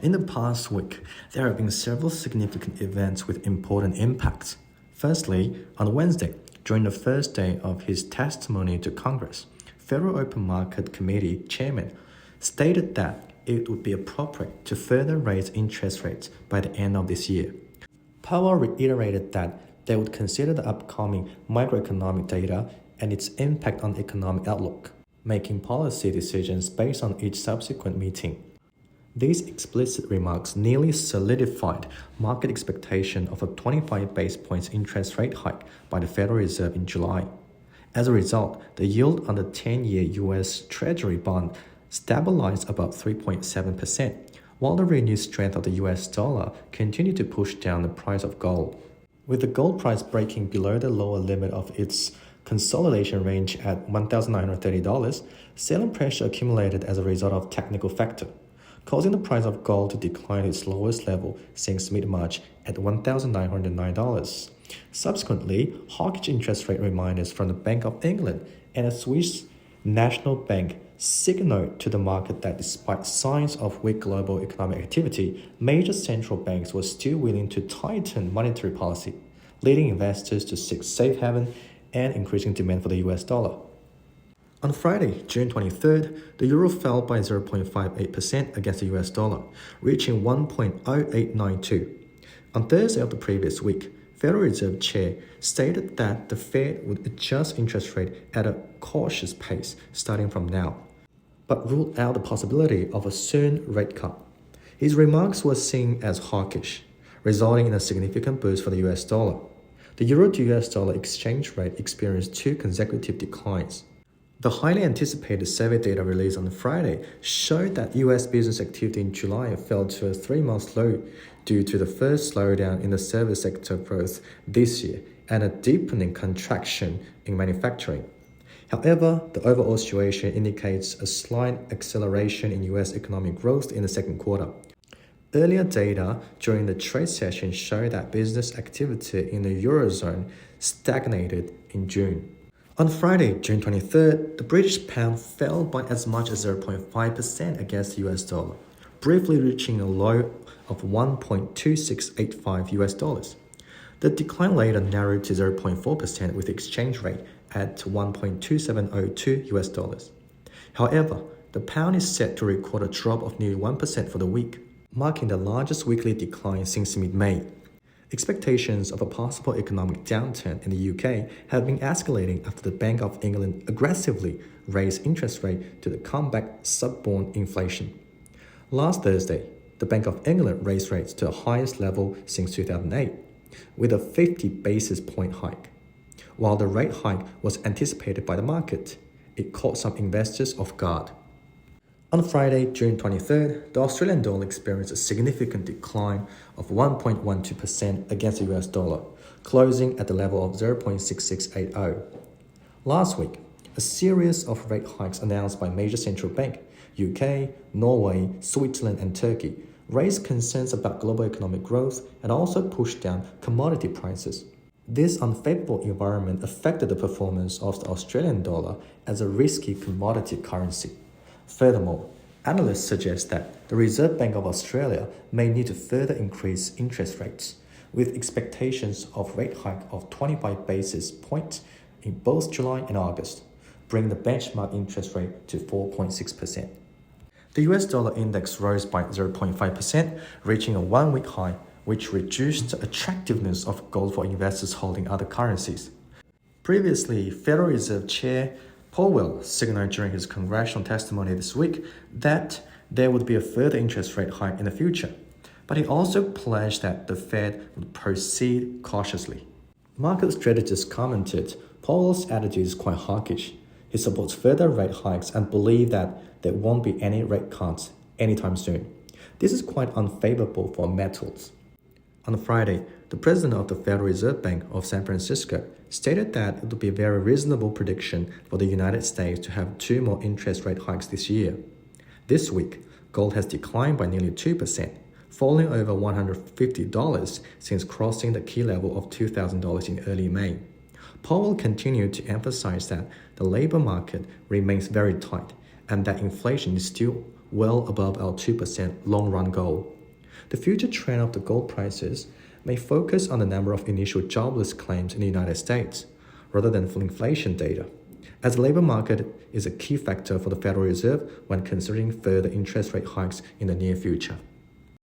In the past week, there have been several significant events with important impacts. Firstly, on Wednesday, during the first day of his testimony to Congress, Federal Open Market Committee Chairman stated that it would be appropriate to further raise interest rates by the end of this year. Powell reiterated that they would consider the upcoming microeconomic data and its impact on the economic outlook, making policy decisions based on each subsequent meeting. These explicit remarks nearly solidified market expectation of a 25 base points interest rate hike by the Federal Reserve in July. As a result, the yield on the 10-year US Treasury bond stabilized above 3.7%, while the renewed strength of the US dollar continued to push down the price of gold. With the gold price breaking below the lower limit of its consolidation range at $1,930, selling pressure accumulated as a result of technical factor, causing the price of gold to decline to its lowest level since mid-March at $1,909. Subsequently, hawkish interest rate reminders from the Bank of England and the Swiss National Bank signaled to the market that despite signs of weak global economic activity, major central banks were still willing to tighten monetary policy, leading investors to seek safe haven and increasing demand for the US dollar. On Friday, June 23rd, the euro fell by 0.58% against the US dollar, reaching 1.0892. On Thursday of the previous week, Federal Reserve Chair stated that the Fed would adjust interest rate at a cautious pace starting from now, but ruled out the possibility of a soon rate cut. His remarks were seen as hawkish, resulting in a significant boost for the US dollar. The euro to US dollar exchange rate experienced two consecutive declines. The highly anticipated survey data released on Friday showed that US business activity in July fell to a 3-month low due to the first slowdown in the service sector growth this year and a deepening contraction in manufacturing. However, the overall situation indicates a slight acceleration in US economic growth in the second quarter. Earlier data during the trade session showed that business activity in the Eurozone stagnated in June. On Friday, June 23rd, the British pound fell by as much as 0.5% against the US dollar, briefly reaching a low of 1.2685 US dollars. The decline later narrowed to 0.4% with the exchange rate at 1.2702 US dollars. However, the pound is set to record a drop of nearly 1% for the week, marking the largest weekly decline since mid-May. Expectations of a possible economic downturn in the UK have been escalating after the Bank of England aggressively raised interest rate to combat sub-born inflation. Last Thursday, the Bank of England raised rates to the highest level since 2008, with a 50 basis point hike. While the rate hike was anticipated by the market, it caught some investors off guard. On Friday, June 23rd, the Australian dollar experienced a significant decline of 1.12% against the US dollar, closing at the level of 0.6680. Last week, a series of rate hikes announced by major central banks, UK, Norway, Switzerland, and Turkey, raised concerns about global economic growth and also pushed down commodity prices. This unfavorable environment affected the performance of the Australian dollar as a risky commodity currency. Furthermore, analysts suggest that the Reserve Bank of Australia may need to further increase interest rates, with expectations of rate hike of 25 basis points in both July and August, bringing the benchmark interest rate to 4.6%. The US dollar index rose by 0.5%, reaching a one-week high, which reduced the attractiveness of gold for investors holding other currencies. Previously, Federal Reserve Chair Powell signaled during his congressional testimony this week that there would be a further interest rate hike in the future, but he also pledged that the Fed would proceed cautiously. Market strategists commented Powell's attitude is quite hawkish. He supports further rate hikes and believes that there won't be any rate cuts anytime soon. This is quite unfavorable for metals. On Friday, the president of the Federal Reserve Bank of San Francisco stated that it would be a very reasonable prediction for the United States to have 2 more interest rate hikes this year. This week, gold has declined by nearly 2%, falling over $150 since crossing the key level of $2,000 in early May. Powell continued to emphasize that the labor market remains very tight and that inflation is still well above our 2% long-run goal. The future trend of the gold prices may focus on the number of initial jobless claims in the United States, rather than full inflation data, as the labor market is a key factor for the Federal Reserve when considering further interest rate hikes in the near future.